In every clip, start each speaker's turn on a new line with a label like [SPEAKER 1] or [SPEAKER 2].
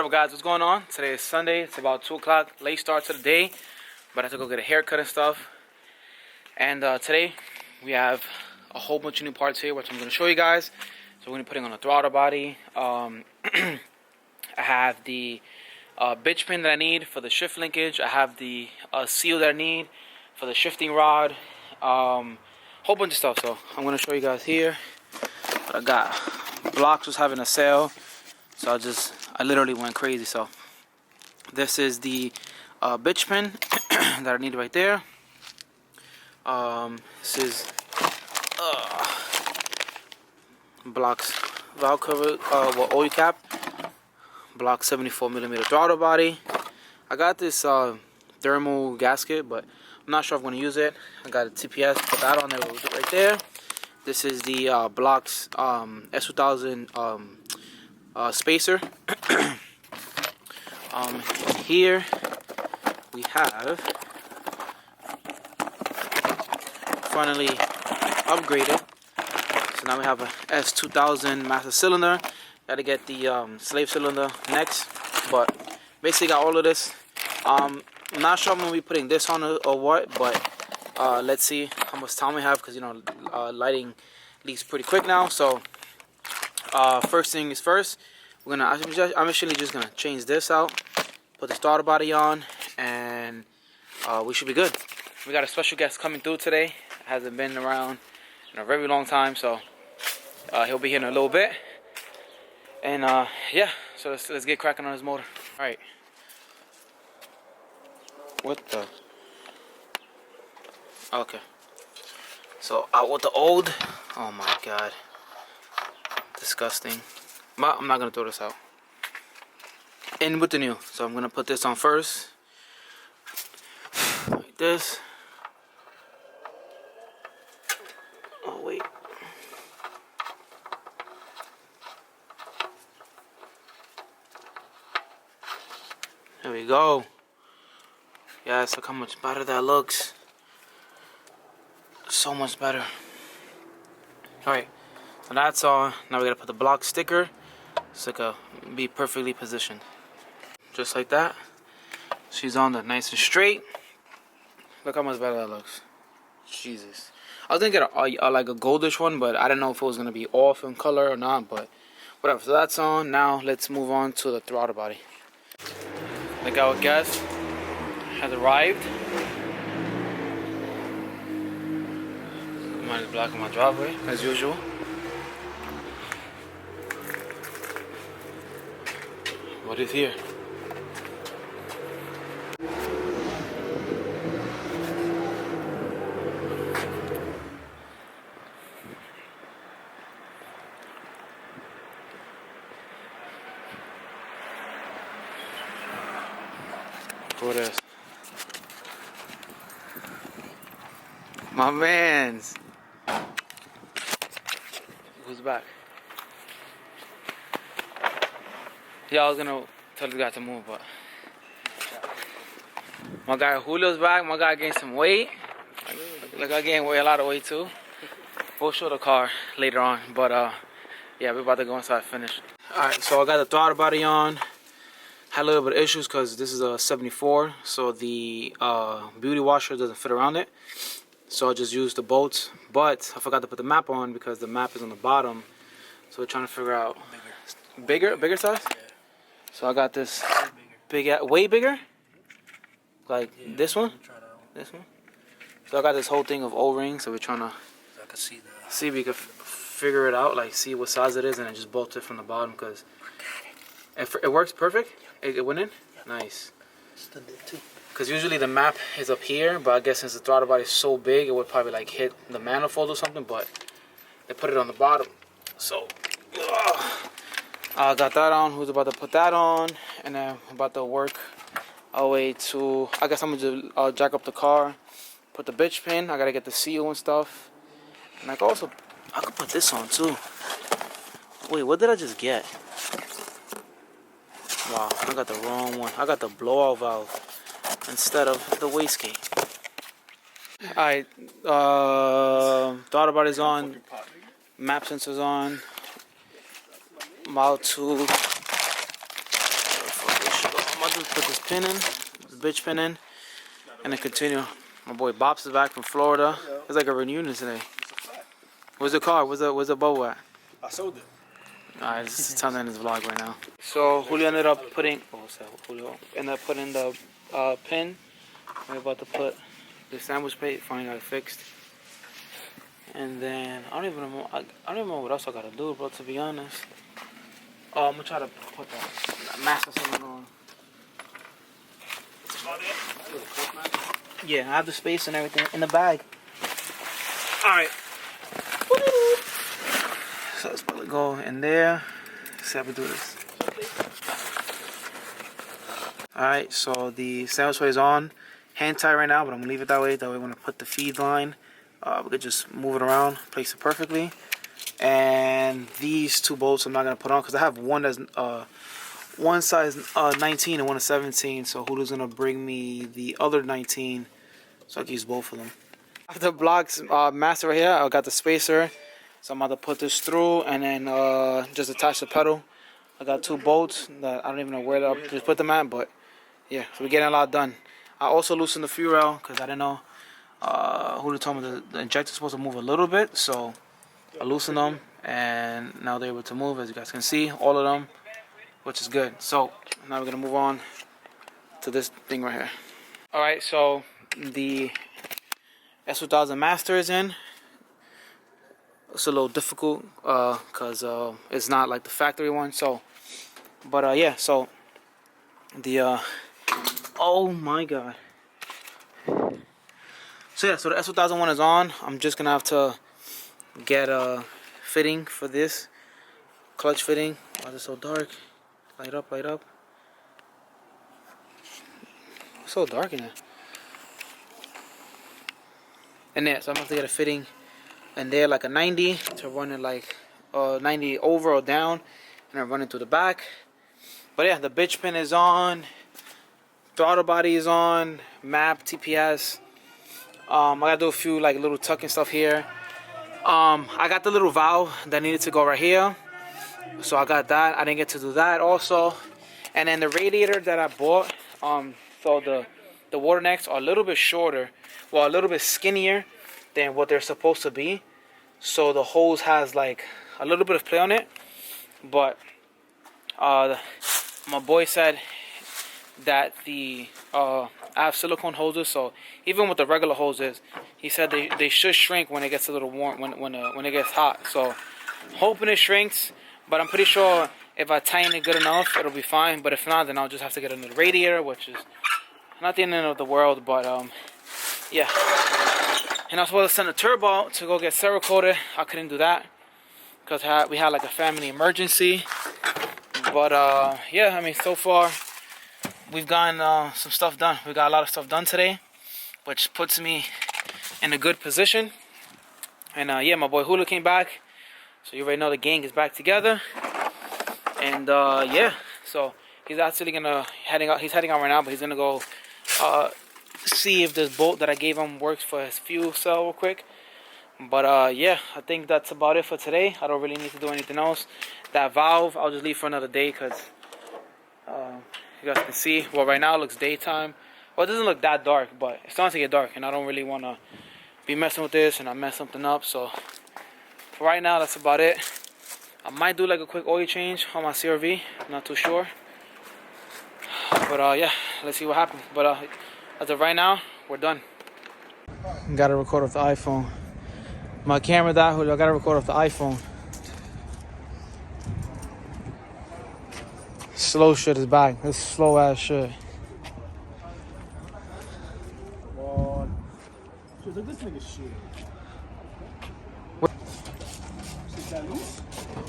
[SPEAKER 1] up, guys? What's going on? Today is Sunday. It's about 2 o'clock. Late start to the day, but I have to go get a haircut and stuff. And today we have a whole bunch of new parts here, which I'm going to show you guys. So we're going to be putting on a throttle body. I have the bitch pin that I need for the shift linkage. I have the seal that I need for the shifting rod. Whole bunch of stuff. So I'm going to show you guys here what I got. Blocks was having a sale, so I literally went crazy. So this is the bitch pin that I need right there. This is Blocks valve cover, oil cap. Block 74mm throttle body. I got this thermal gasket, but I'm not sure if I'm going to use it. I got a TPS, put that on there right there. This is the Blocks S2000 spacer. Here we have finally upgraded. So now we have a S2000 master cylinder. Got to get the slave cylinder next, but basically got all of this. I'm not sure I'm gonna be putting this on or what, but let's see how much time we have, because you know lighting leaks pretty quick now. So first thing is first, I'm actually just gonna change this out, put the starter body on, and we should be good. We got a special guest coming through today. Hasn't been around in a very long time, so he'll be here in a little bit. And yeah, so let's get cracking on his motor. All right. What the? Okay. So out with the old. Oh my god. Disgusting. But I'm not gonna throw this out. In with the new. So I'm gonna put this on first. Like this. Oh wait. There we go. Yes, look how much better that looks. So much better. Alright, so that's all. Now we gotta put the block sticker so it can be perfectly positioned. Just like that. She's on there nice and straight. Look how much better that looks. Jesus. I was gonna get like a goldish one, but I didn't know if it was gonna be off in color or not, but whatever. So that's on. Now let's move on to the throttle body. Like our guest has arrived. Mine is blocking my driveway as usual. What is here? What is? My man's. Who's back? Yeah, I was gonna tell the guy to move, but my guy Julio's back. My guy gained some weight. Like I gained a lot of weight too. We'll show the car later on, but yeah, we're about to go inside and finish. Alright, so I got the throttle body on. Had a little bit of issues because this is a 74, so the beauty washer doesn't fit around it. So I just used the bolts, but I forgot to put the map on because the map is on the bottom. So we're trying to figure out bigger size. Yeah. So I got this way bigger, like yeah, this one. This one. So I got this whole thing of O-rings. So we're trying to see if we can figure it out, like see what size it is, and then just bolt it from the bottom because it works perfect. It went in? Yeah. Nice. Because usually the map is up here, but I guess since the throttle body is so big, it would probably like hit the manifold or something, but they put it on the bottom. So, I got that on. Who's about to put that on? And then I'm about to work our way to, I guess I'm going to jack up the car, put the bitch pin. I got to get the seal and stuff. And I could put this on too. Wait, what did I just get? Wow, I got the wrong one. I got the blowout valve instead of the wastegate. Alright, throttle body's on, map sensor's on, Model 2, pinning, the bitch pinning, and then continue. My boy Bops is back from Florida. It's like a reunion today. Where's the car? Where's the bow at?
[SPEAKER 2] I sold it.
[SPEAKER 1] Alright, this is something in his vlog right now. So Julio ended up putting, the pin. We're about to put the sandwich plate. Finally got it fixed. And then I don't even know what else I gotta do, bro. To be honest, I'm gonna try to put that mask or something on. Yeah, I have the space and everything in the bag. All right. So it's about to go in there. Let's see how we do this. All right. So the sandwich tray is on. Hand tight right now, but I'm gonna leave it that way. That way, when I put the feed line, we could just move it around, place it perfectly. And these two bolts I'm not gonna put on because I have one that's one size 19 and one is 17. So Julio's gonna bring me the other 19, so I can use both of them. I have the blocks master right here. I got the spacer, so I'm about to put this through and then just attach the pedal. I got two bolts that I don't even know where to just put them at, but yeah, so we're getting a lot done. I also loosened the fuel rail because I didn't know. Julio told me the injector's supposed to move a little bit, so I loosened them, and now they're able to move, as you guys can see, all of them, which is good. So now we're gonna move on to this thing right here. All right, so the S2000 Master is in. It's a little difficult because it's not like the factory one. So, but yeah, so the oh my god. So yeah, so the S2000 one is on. I'm just gonna have to get a fitting for this clutch fitting. Why is it so dark? Light up, light up. It's so dark in there. And there, so I'm gonna have to get a fitting and there, like a 90 to run it like 90 over or down, and then run it through the back. But yeah, the bitch pin is on. Throttle body is on. Map, TPS. I gotta do a few like little tucking stuff here. I got the little valve that needed to go right here, so I got that. I didn't get to do that also. And then the radiator that I bought, so the water necks are a little bit shorter, well, a little bit skinnier than what they're supposed to be. So the hose has like a little bit of play on it, but my boy said that I have silicone hoses, so even with the regular hoses, he said they should shrink when it gets a little warm, when it gets hot. So hoping it shrinks, but I'm pretty sure if I tighten it good enough, it'll be fine. But if not, then I'll just have to get a new radiator, which is not the end of the world. But yeah. And I was supposed to send a turbo to go get Cerakoted. I couldn't do that because we had like a family emergency. But yeah, I mean, so far we've gotten some stuff done. We got a lot of stuff done today, which puts me in a good position. And yeah, my boy Julio came back, so you already know the gang is back together. And yeah, so he's actually he's heading out right now, but he's gonna go see if this bolt that I gave him works for his fuel cell real quick. But yeah, I think that's about it for today. I don't really need to do anything else. That valve I'll just leave for another day because you guys can see, well, right now it looks daytime. Well, it doesn't look that dark, but it's starting to get dark, and I don't really want to be messing with this and I mess something up. So for right now, that's about it. I might do like a quick oil change on my CRV. I'm not too sure, but yeah, let's see what happens. But as of right now, we're done. Gotta record off the iPhone. My camera died, I gotta record off the iPhone. Slow shit is back. This slow ass shit.
[SPEAKER 2] This nigga shit.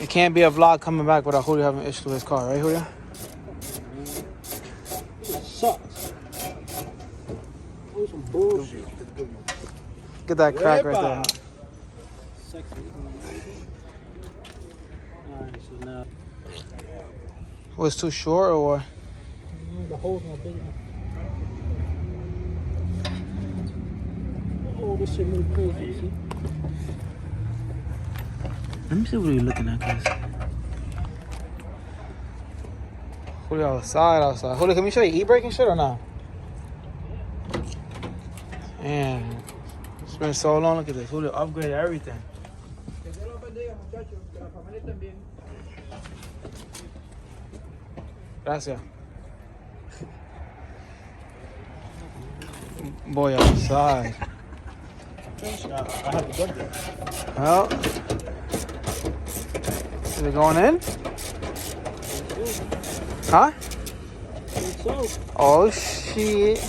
[SPEAKER 1] It can't be a vlog coming back without Julio having issues with his car, right, Julio?
[SPEAKER 2] It sucks. Oh, some bullshit.
[SPEAKER 1] Get that crack right there.
[SPEAKER 2] Sexy. Alright, so now.
[SPEAKER 1] Was too short or what?
[SPEAKER 2] The hole's not big enough. Oh, this shit moved crazy, you see?
[SPEAKER 1] Let me see what you're looking at, guys. Julio outside. Julio, can we show you e-brake and shit or not? Man, it's been so long. Look at this. Julio upgraded everything. Gracias. Boy outside.
[SPEAKER 2] I have a good day.
[SPEAKER 1] Well, is it going in? Huh?
[SPEAKER 2] So,
[SPEAKER 1] Oh shit.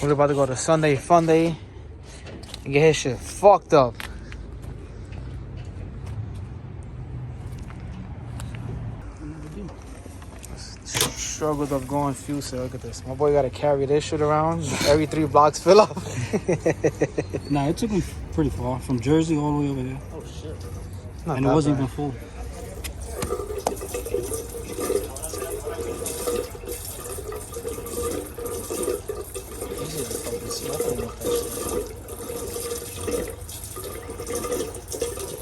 [SPEAKER 1] We're about to go to Sunday Fun Day and get his shit fucked up. Struggles of going few, so look at this. My boy gotta carry this shit around every 3 blocks fill up.
[SPEAKER 2] nah, it took him pretty far. From Jersey all the way over there.
[SPEAKER 1] Oh shit.
[SPEAKER 2] And it wasn't even full.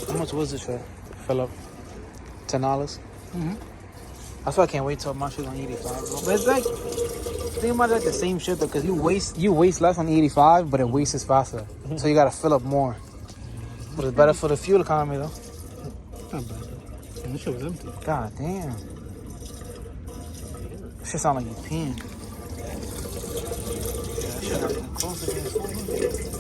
[SPEAKER 1] How much was this for? Fill up $10.
[SPEAKER 2] Mm-hmm.
[SPEAKER 1] That's why I can't wait till my shit's on 85, bro. But it's like, think about it like the same shit though, because you waste less on 85, but it wastes faster. So you gotta fill up more. But it's better for the fuel economy though.
[SPEAKER 2] Not bad. And this shit was empty.
[SPEAKER 1] God damn. Shit sound like you peeing. Yeah, shit not even close against 400.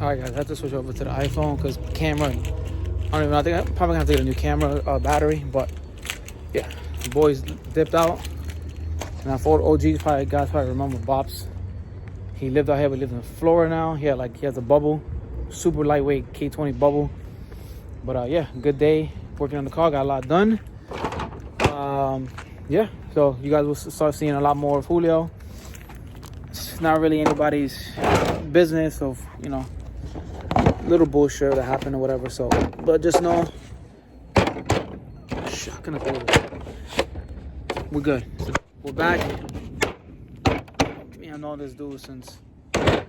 [SPEAKER 1] Alright guys, I have to switch over to the iPhone because camera, I don't even know, I think I'm probably gonna have to get a new camera battery, but yeah, the boys dipped out. And I thought OG guys probably remember Bops. He lived out here, but lives in Florida now. He has a bubble, super lightweight K20 bubble. But yeah, good day working on the car, got a lot done. Yeah, so you guys will start seeing a lot more of Julio. It's not really anybody's business of, you know, little bullshit that happened or whatever. So, but just know, shocking we're good. We're back. I've known this dude since. Alright,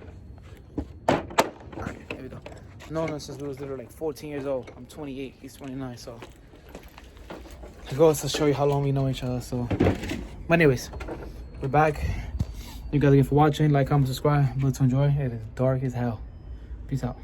[SPEAKER 1] here we go. I've known him since we was literally like 14 years old. I'm 28. He's 29. So it goes to show you how long we know each other. So, but anyways, we're back. You guys again for watching. Like, comment, subscribe. But to enjoy. It is dark as hell. Peace out.